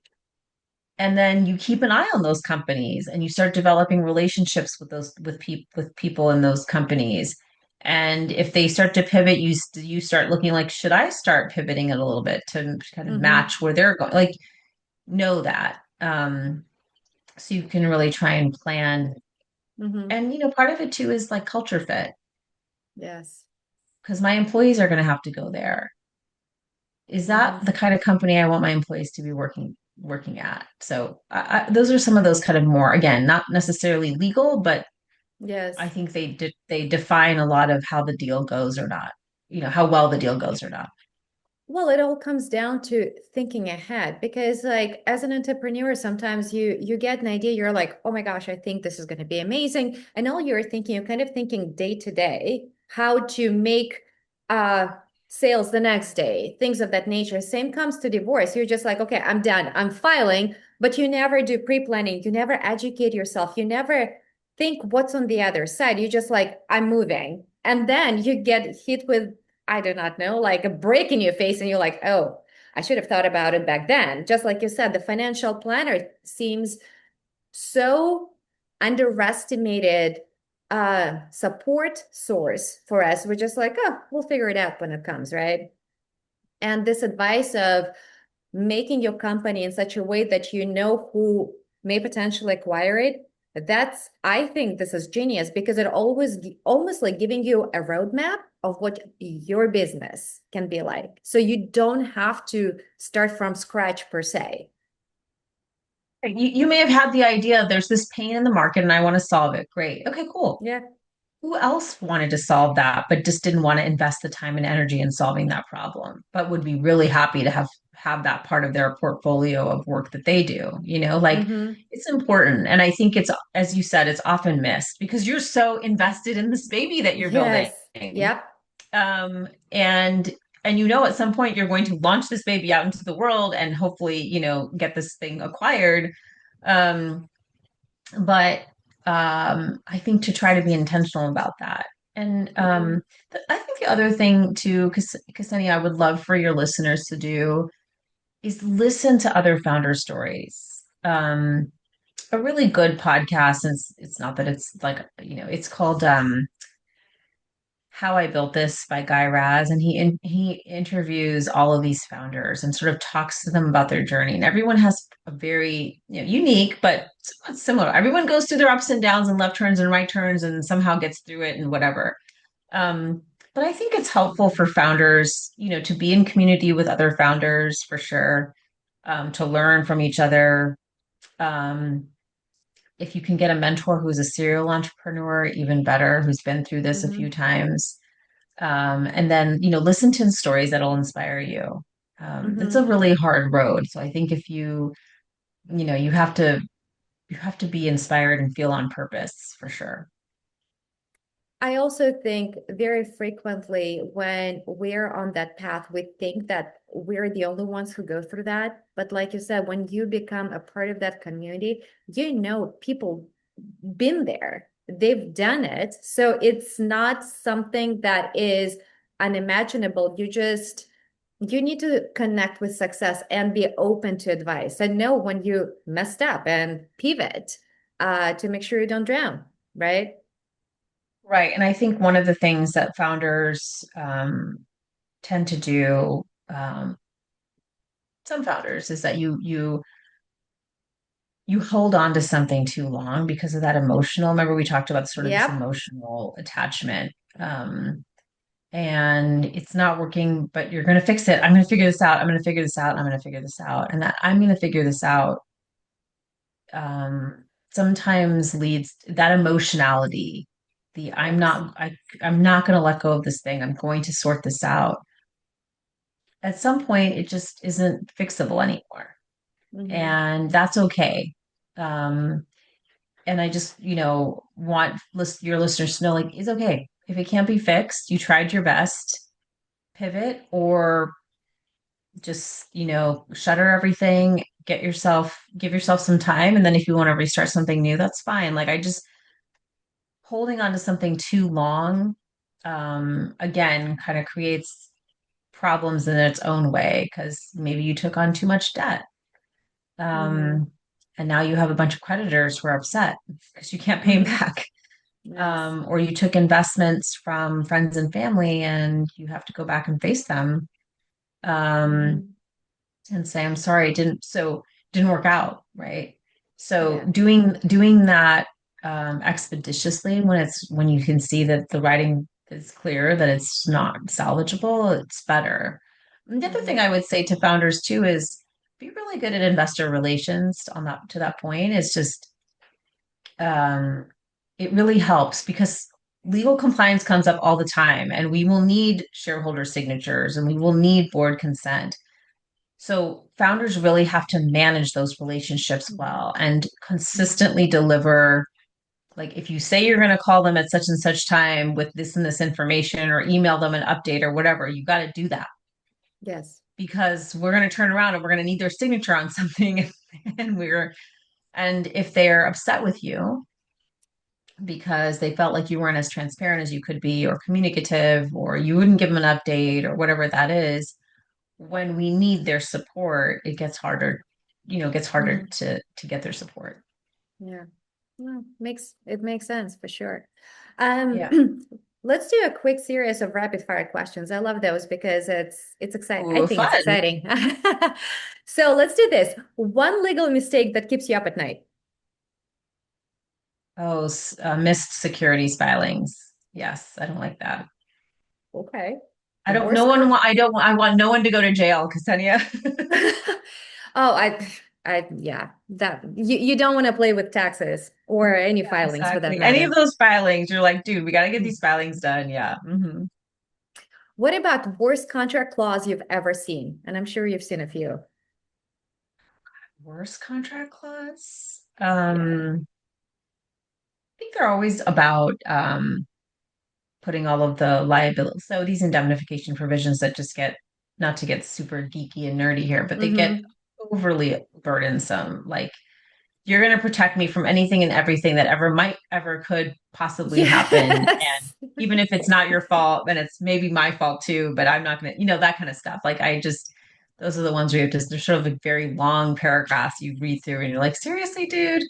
And then you keep an eye on those companies and you start developing relationships with people in those companies. And if they start to pivot, you start looking like, should I start pivoting it a little bit to kind of Mm-hmm. match where they're going? Like, know that. So you can really try and plan. Mm-hmm. And part of it too is like culture fit, Yes. because my employees are going to have to go there. Is that Mm-hmm. the kind of company I want my employees to be working at? So those are some of those kind of more, again, not necessarily legal, but I Yes. think they define a lot of how the deal goes or not, how well the deal goes or not. Well, it all comes down to thinking ahead because like as an entrepreneur, sometimes you get an idea, you're like, oh my gosh, I think this is going to be amazing. And all you're thinking, you're kind of thinking day to day, how to make uh sales the next day, things of that nature. Same comes to divorce. You're just like, okay, I'm done. I'm filing, but you never do pre-planning. You never educate yourself. You never think what's on the other side. You just like, I'm moving. And then you get hit with I do not know, like a break in your face, and you're like, oh, I should have thought about it back then. Just like you said, the financial planner seems so underestimated support source for us. We're just like, oh, we'll figure it out when it comes, right? And this advice of making your company in such a way that you know who may potentially acquire it, that's, I think this is genius because it always almost like giving you a roadmap of what your business can be like. So you don't have to start from scratch per se. You may have had the idea there's this pain in the market and I want to solve it. Great. Okay, cool. Yeah. Who else wanted to solve that, but just didn't want to invest the time and energy in solving that problem, but would be really happy to have that part of their portfolio of work that they do, like Mm-hmm. it's important. And I think it's, as you said, it's often missed because you're so invested in this baby that you're building. Yes. Yep. And at some point you're going to launch this baby out into the world and hopefully, get this thing acquired. Um, but I think to try to be intentional about that. And Mm-hmm. I think the other thing too, because Ksenia, I would love for your listeners to do is listen to other founder stories. A really good podcast, and it's not that it's like, it's called How I Built This by Guy Raz, and he interviews all of these founders and sort of talks to them about their journey. And everyone has a very, unique but somewhat similar. Everyone goes through their ups and downs and left turns and right turns and somehow gets through it and whatever. But I think it's helpful for founders, to be in community with other founders for sure, to learn from each other. Um, if you can get a mentor who's a serial entrepreneur, even better, who's been through this a few Mm-hmm. times. And then, listen to stories that'll inspire you. It's a Hmm. really hard road. So I think if you know, you have to be inspired and feel on purpose for sure. I also think very frequently when we're on that path, we think that we're the only ones who go through that. But like you said, when you become a part of that community, people been there, they've done it. So it's not something that is unimaginable. You need to connect with success and be open to advice and know when you messed up and pivot to make sure you don't drown, right? Right. And I think one of the things that founders tend to do, some founders, is that you hold on to something too long because of that emotional. Remember, we talked about sort of this Yep. emotional attachment. And it's not working, but you're going to fix it. I'm going to figure this out. I'm going to figure this out. I'm going to figure this out. And that I'm going to figure this out sometimes leads that emotionality, the Yes. I'm not going to let go of this thing. I'm going to sort this out. At some point, it just isn't fixable anymore. Hmm. And that's okay. Um, and I just, want your listeners to know, like, it's okay. If it can't be fixed, you tried your best, pivot or just, shutter everything, give yourself some time. And then if you want to restart something new, that's fine. Like, I just, holding on to something too long, again, kind of creates problems in its own way because maybe you took on too much debt. Hmm. Um, and now you have a bunch of creditors who are upset because you can't pay them Hmm. back. Yes. Or you took investments from friends and family and you have to go back and face them. Um, Hmm. and say, I'm sorry, didn't work out, right? So Yeah. doing that expeditiously when you can see that the writing is clear, that it's not salvageable, it's better. And the other thing Hmm. I would say to founders too is be really good at investor relations on that to that point. It's just um, it really helps because legal compliance comes up all the time and we will need shareholder signatures and we will need board consent. So founders really have to manage those relationships Hmm. well and Hmm. consistently deliver. Like if you say you're going to call them at such and such time with this and this information or email them an update or whatever, you got to do that Yes. because we're going to turn around and we're going to need their signature on something and and if they're upset with you because they felt like you weren't as transparent as you could be or communicative or you wouldn't give them an update or whatever that is, when we need their support, it gets harder, gets harder Hmm. to get their support. Yeah. Well, makes sense for sure. Yeah. Let's do a quick series of rapid fire questions. I love those because it's exciting. I Ooh, think it's fun. exciting. So let's do this. One legal mistake that keeps you up at night. Oh, missed securities filings. Yes, I don't like that. Okay. I don't, no Worst one con want, I don't, I want no one to go to jail, Ksenia. Oh, yeah, that you don't want to play with taxes or any Yeah, filings for that exactly. Any of matter. those filings, you're like, dude, we got to get these filings done. Yeah. What about worst contract clause you've ever seen? And I'm sure you've seen a few. Worst contract clause. Yeah. I think they're always about putting all of the liability. So these indemnification provisions that just get, not to get super geeky and nerdy here, but they get Mm-hmm. overly burdensome. Like you're going to protect me from anything and everything that ever could possibly happen. And Yes. even if it's not your fault, then it's maybe my fault too, but I'm not going to, that kind of stuff. Like those are the ones where you have to, there's sort of like very long paragraphs you read through and you're like, seriously, dude?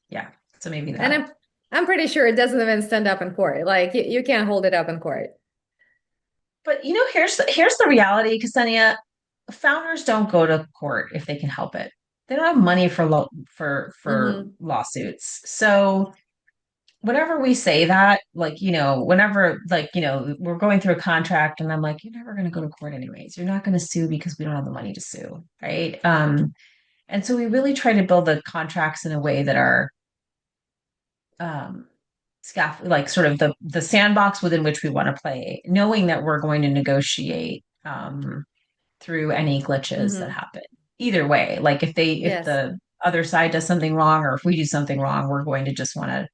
Yeah. So maybe And that. I'm pretty sure it doesn't even stand up in court. Like you can't hold it up in court. But here's the reality, Ksenia. Founders don't go to court if they can help it. They don't have money for Mm-hmm. lawsuits. So whenever we say that, like, whenever like, we're going through a contract and I'm like, you're never going to go to court anyways. You're not going to sue because we don't have the money to sue, right? And so we really try to build the contracts in a way that are um like sort of the sandbox within which we want to play, knowing that we're going to negotiate through any glitches that Mm-hmm. happen. Either way, like if Yes, the other side does something wrong or if we do something wrong, we're going to just want to,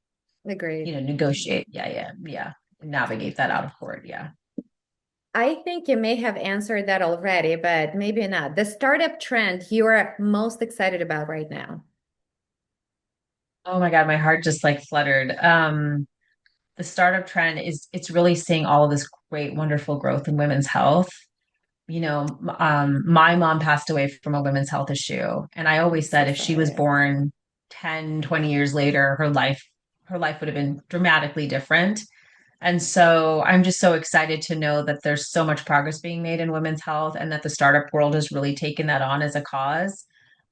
agreed. negotiate. Yeah. Navigate that out of court. Yeah. I think you may have answered that already, but maybe not. The startup trend you are most excited about right now. Oh my God, my heart just like fluttered. The startup trend is it's really seeing all of this great, wonderful growth in women's health. My mom passed away from a women's health issue, and I I'm always so said if she was sorry. born 10, 20 years later, her life would have been dramatically different. And so I'm just so excited to know that there's so much progress being made in women's health and that the startup world has really taken that on as a cause.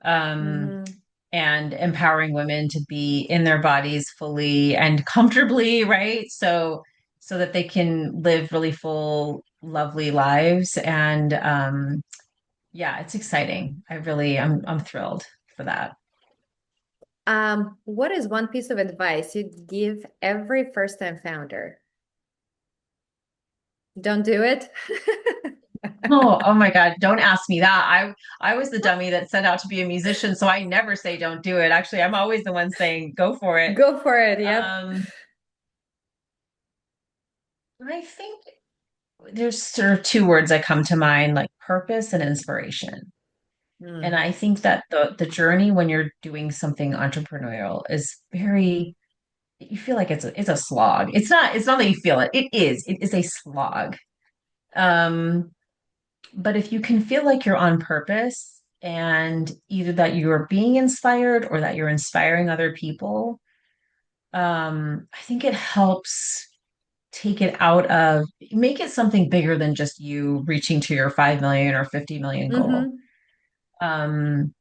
Um, Mm-hmm. and empowering women to be in their bodies fully and comfortably, right? So that they can live really full, lovely lives. And yeah, it's exciting. I'm thrilled for that. What is one piece of advice you'd give every first-time founder? Don't do it. Oh my God, don't ask me that. I was the dummy that set out to be a musician, so I never say don't do it. Actually, I'm always the one saying go for it. Go for it. Yep. Um, I think there's sort of two words that come to mind, like purpose and inspiration. And Mm. I think that the journey when you're doing something entrepreneurial is very, you feel like it's a slog. It's not that you feel it. It is a slog. Um, but if you can feel like you're on purpose and either that you're being inspired or that you're inspiring other people, I think it helps take it out of make it something bigger than just you reaching to your 5 million or 50 million goal. Mm-hmm. Um,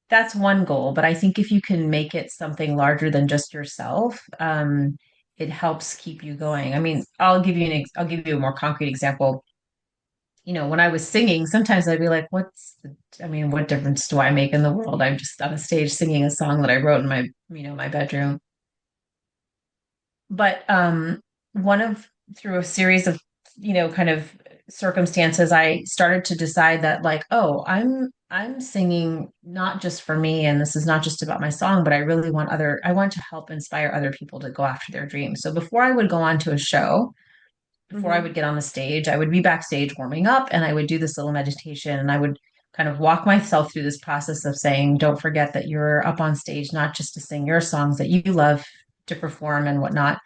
that's one goal, but I think if you can make it something larger than just yourself, it helps keep you going. I mean, I'll give you a more concrete example. When I was singing, sometimes I'd be like, I mean, what difference do I make in the world? I'm just on a stage singing a song that I wrote in my bedroom. But one of through a series of, kind of circumstances, I started to decide that like, oh, I'm singing not just for me, and this is not just about my song, but I want to help inspire other people to go after their dreams. So before I would go on to a show, before I Mm-hmm. would get on the stage, I would be backstage warming up and I would do this little meditation and I would kind of walk myself through this process of saying, don't forget that you're up on stage, not just to sing your songs that you love to perform and whatnot,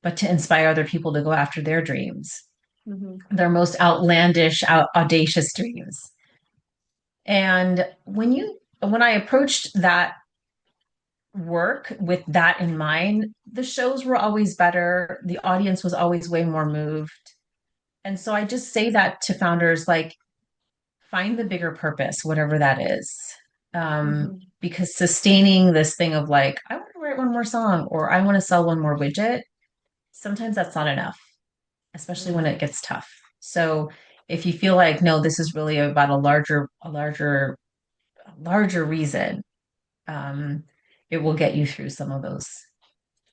but to inspire other people to go after their dreams, Mm-hmm. their most outlandish, audacious dreams. And when I approached that work with that in mind, the shows were always better. The audience was always way more moved. And so I just say that to founders, like, find the bigger purpose, whatever that is. Mm-hmm. Because sustaining this thing of like, I want to write one more song or I want to sell one more widget, sometimes that's not enough, especially when Mm. it gets tough. So if you feel like, no, this is really about a larger reason, um, it will get you through some of those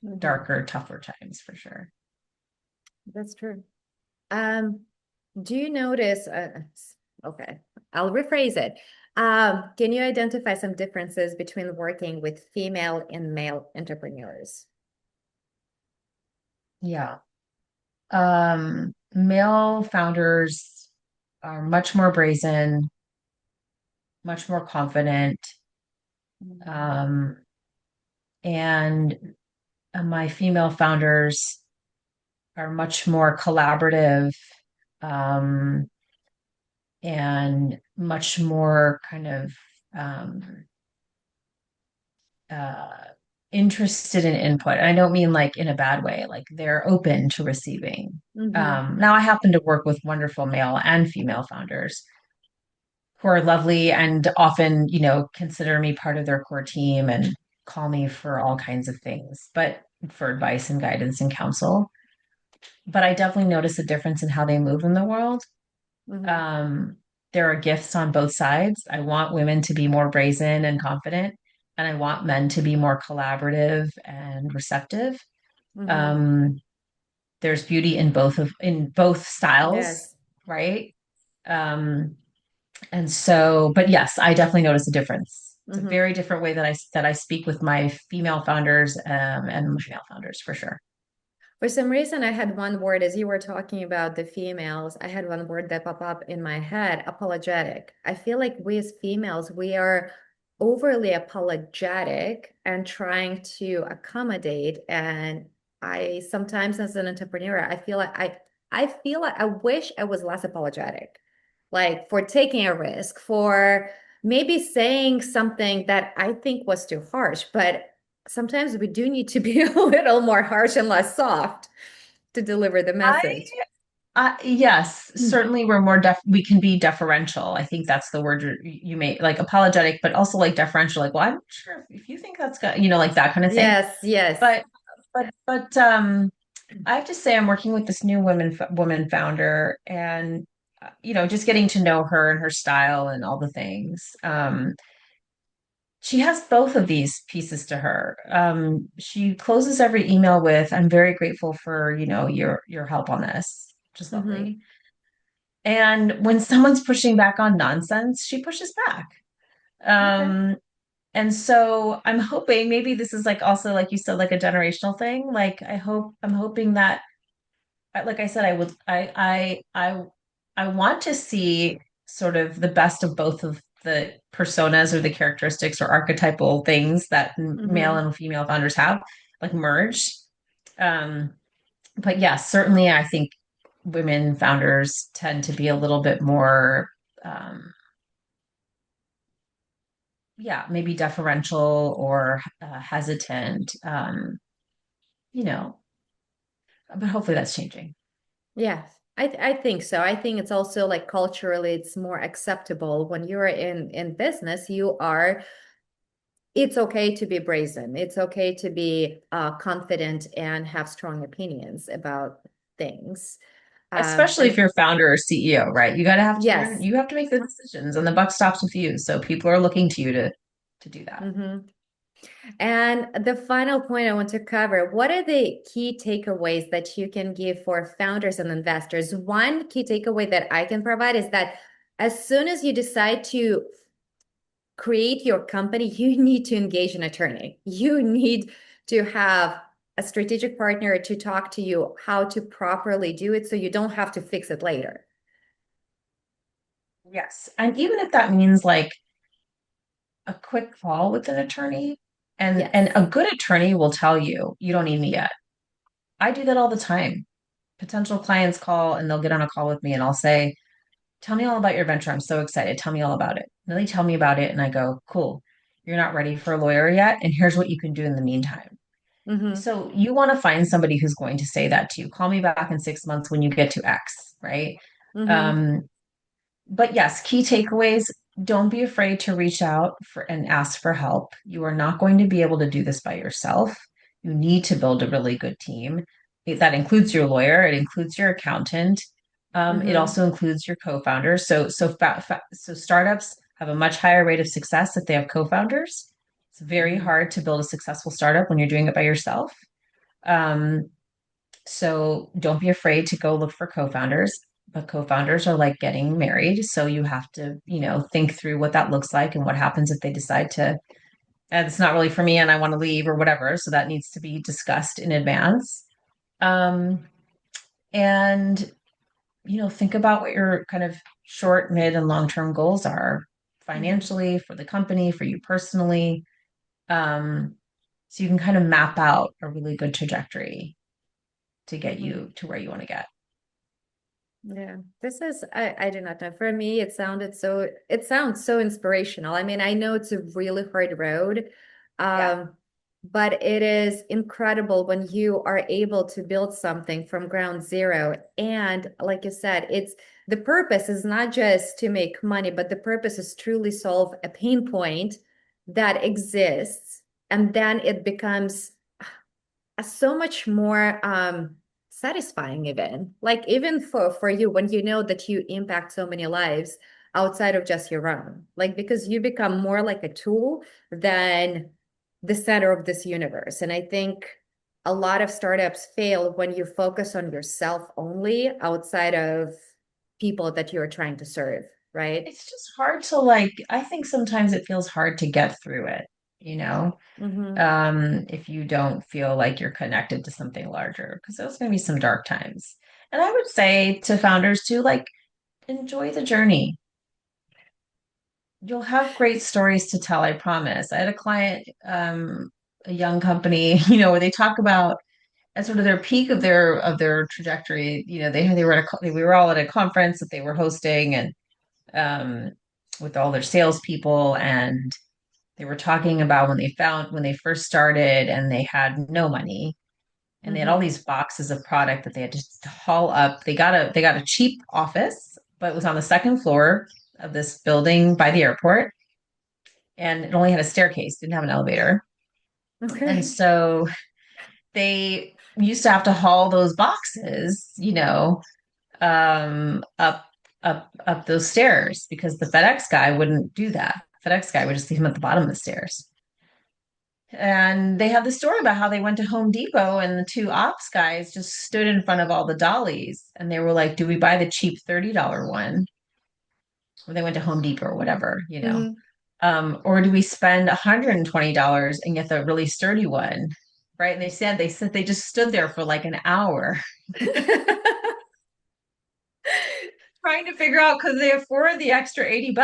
Mm-hmm. darker, tougher times for sure. That's true. Um, do you notice, okay, I'll rephrase it. Can you identify some differences between working with female and male entrepreneurs? Yeah. Male founders are much more brazen, much more confident. Um, and my female founders are much more collaborative, um, and much more kind of um, uh, interested in input. And I don't mean like in a bad way, like they're open to receiving. Mm-hmm. Now, I happen to work with wonderful male and female founders who are lovely and often, consider me part of their core team and call me for all kinds of things, but for advice and guidance and counsel. But I definitely notice a difference in how they move in the world. Mm-hmm. Um, there are gifts on both sides. I want women to be more brazen and confident, and I want men to be more collaborative and receptive. Mm-hmm. Um, there's beauty in both styles, Yes. right? Um, and so, but yes, I definitely notice a difference. It's a Mm-hmm. very different way that I speak with my female founders and male founders for sure. For some reason, I had one word as you were talking about the females. I had one word that popped up in my head, apologetic. I feel like we as females, we are overly apologetic and trying to accommodate. And I sometimes, as an entrepreneur, I feel like I wish I was less apologetic, like for taking a risk, for maybe saying something that I think was too harsh, but sometimes we do need to be a little more harsh and less soft to deliver the I message. yes, Mm. certainly we're more we can be deferential. I think that's the word you may like apologetic, but also like deferential. Like, well, I'm not sure if you think that's good, like that kind of thing. Yes, yes. But I have to say I'm working with this new woman founder, and just getting to know her and her style and all the things. She has both of these pieces to her. She closes every email with, "I'm very grateful for, your help on this," which is Mm-hmm. lovely. And when someone's pushing back on nonsense, she pushes back. Okay. Um, and so I'm hoping maybe this is like also like you said, like a generational thing. Like I'm hoping that, like I said, I want to see sort of the best of both of the personas or the characteristics or archetypal things that male Mm-hmm. and female founders have, like merged. Um, but yeah, certainly I think women founders tend to be a little bit more, um, yeah, maybe deferential or hesitant, you know, but hopefully that's changing. Yes, I think so. I think it's also like culturally, it's more acceptable when you're in business. It's okay to be brazen. It's okay to be confident and have strong opinions about things. Especially if And you're founder or CEO, right? yes. You have to make the decisions and the buck stops with you. So people are looking to you to do that. Mm-hmm. And the final point I want to cover, what are the key takeaways that you can give for founders and investors? One key takeaway that I can provide is that as soon as you decide to create your company, you need to engage an attorney. You need to have a strategic partner to talk to you how to properly do it so you don't have to fix it later. Yes. And even if that means like a quick call with an attorney, and Yes. a good attorney will tell you, you don't need me yet. I do that all the time. Potential clients call and they'll get on a call with me and I'll say, "Tell me all about your venture. I'm so excited. Tell me all about it." And they tell me about it and I go, "Cool. You're not ready for a lawyer yet, and here's what you can do in the meantime." Mm-hmm. So you want to find somebody who's going to say that to you. Call me back in 6 months when you get to X, right? Mm-hmm. Um, but yes, key takeaways. Don't be afraid to reach out and ask for help. You are not going to be able to do this by yourself. You need to build a really good team. That includes your lawyer. It includes your accountant. It Mm-hmm. also includes your co-founders. So startups have a much higher rate of success if they have co-founders. It's very Mm-hmm. hard to build a successful startup when you're doing it by yourself. Um, so don't be afraid to go look for co-founders, but co-founders are like getting married. So you have to, think through what that looks like and what happens if they decide to, and it's not really for me and I want to leave or whatever. So that needs to be discussed in advance. Um, and, think about what your kind of short, mid, and long-term goals are Mm-hmm. financially for the company, for you personally. Um, so you can kind of map out a really good trajectory to get Mm-hmm. you to where you want to get. Yeah, this is I do not know. For me, it sounds so inspirational. I mean, I know it's a really hard road, Yeah. um, but it is incredible when you are able to build something from ground zero. And like you said, it's the purpose is not just to make money, but the purpose is truly solve a pain point that exists, and then it becomes so much more satisfying even like even for you when you know that you impact so many lives outside of just your own like because you become more like a tool than the center of this universe and I think a lot of startups fail when you focus on yourself only outside of people that you're trying to serve, right? It's just hard to like, I think sometimes it feels hard to get through it, you know, Mm-hmm. if you don't feel like you're connected to something larger, because there's going to be some dark times. And I would say to founders too, like, enjoy the journey. You'll have great stories to tell, I promise. I had a client, a young company, where they talk about at sort of their peak of their trajectory. They were we were all at a conference that they were hosting, and um, with all their salespeople, and they were talking about when they first started and they had no money, and they had all Mm-hmm. these boxes of product that they had to haul up. They got a cheap office, but it was on the second floor of this building by the airport, and it only had a staircase, didn't have an elevator. And Okay. so they used to have to haul those boxes, up those stairs because the FedEx guy wouldn't do that. FedEx guy would just leave them at the bottom of the stairs. And they have the story about how they went to Home Depot and the two ops guys just stood in front of all the dollies and they were like, "Do we buy the cheap $30 one?" Or they went to Home Depot or whatever, Mm-hmm. or do we spend $120 and get the really sturdy one? Right. And they said they just stood there for like an hour trying to figure out because they afford the extra $80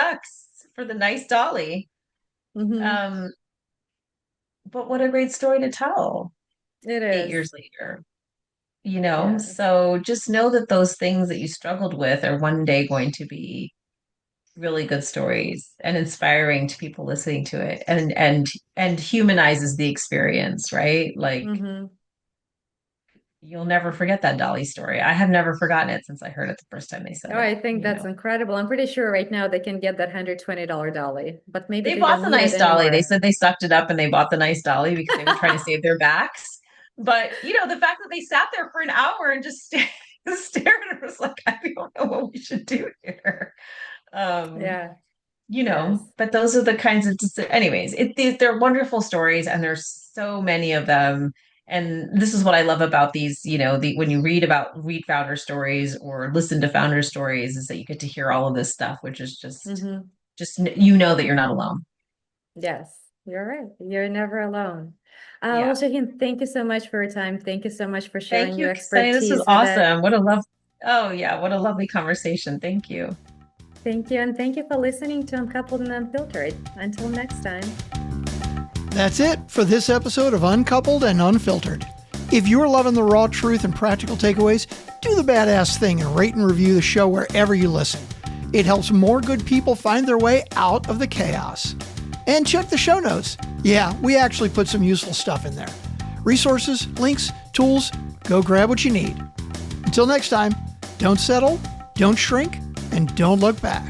for the nice dolly. Mm-hmm. Um, but what a great story to tell It 8 years is. later, Yes. So just know that those things that you struggled with are one day going to be really good stories and inspiring to people listening to it and humanizes the experience, right? Like Mm-hmm. you'll never forget that Dolly story. I have never forgotten it since I heard it the first time they said Oh, I think it. that's incredible. I'm pretty sure right now they can get that $120 dolly, but maybe They they bought don't the need it nice dolly. They anymore. said they sucked it up and they bought the nice dolly because they were trying to save their backs. But the fact that they sat there for an hour and just stared and was like, I don't know what we should do here. Um, Yeah. Yes. but those are the kinds of, anyways, they're wonderful stories and there's so many of them. And this is what I love about these, when you read founder stories or listen to founder stories is that you get to hear all of this stuff, which is Mm-hmm. just, that you're not alone. Yes, you're right. You're never alone. Well, Yeah. Shaheen, thank you so much for your time. Thank you so much for sharing Thank your you, Sunny. This was expertise with it. awesome. Oh yeah, what a lovely conversation. Thank you. Thank you. And thank you for listening to Uncoupled and Unfiltered. Until next time. That's it for this episode of Uncoupled and Unfiltered. If you're loving the raw truth and practical takeaways, do the badass thing and rate and review the show wherever you listen. It helps more good people find their way out of the chaos. And check the show notes. Yeah, we actually put some useful stuff in there. Resources, links, tools, go grab what you need. Until next time, don't settle, don't shrink, and don't look back.